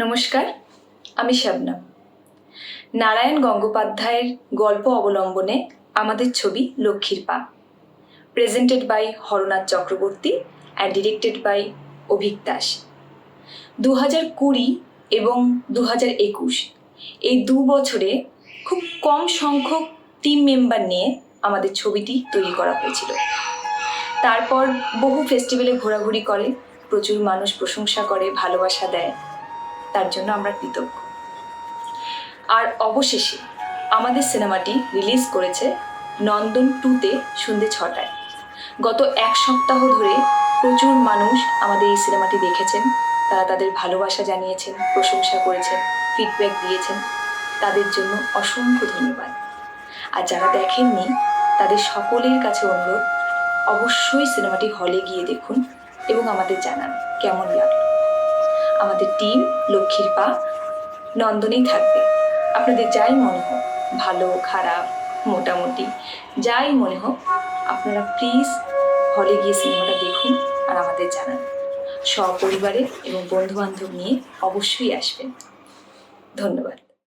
নমস্কার, আমি শবনম। নারায়ণ গঙ্গোপাধ্যায়ের গল্প অবলম্বনে আমাদের ছবি লক্ষ্মীর পা, presented by Harnath Chakraborty and directed by Abhik Das. 2020 এবং 2021 এই 2 বছরে খুব কম সংখ্যক টিম মেম্বার নিয়ে আমাদের ছবিটি তৈরি করা হয়েছিল। তারপর বহু ফেস্টিভ্যালে ঘোরাঘুরি করে, প্রচুর মানুষ প্রশংসা করে, ভালোবাসা দেয়, তার জন্য আমরা কৃতজ্ঞ। আর অবশেষে আমাদের সিনেমাটি রিলিজ করেছে নন্দন 2-তে সন্ধ্যে 6টায়। গত 1 সপ্তাহ ধরে প্রচুর মানুষ আমাদের এই সিনেমাটি দেখেছেন, তারা তাদের ভালোবাসা জানিয়েছেন, প্রশংসা করেছেন, ফিডব্যাক দিয়েছেন, তাদের জন্য অসংখ্য ধন্যবাদ। আর যারা দেখেননি তাদের সকলের কাছে অনুরোধ, অবশ্যই সিনেমাটি হলে গিয়ে দেখুন এবং আমাদের জানান কেমন লাগলো। আমাদের টিম লক্ষ্মীর পা নন্দনেই থাকবে। আপনাদের যাই মনে হোক, ভালো খারাপ মোটামুটি যাই মনে হোক, আপনারা প্লিজ হলে গিয়ে সিনেমাটা দেখুন আর আমাদের জানান। সপরিবারে এবং বন্ধুবান্ধব নিয়ে অবশ্যই আসবেন। ধন্যবাদ।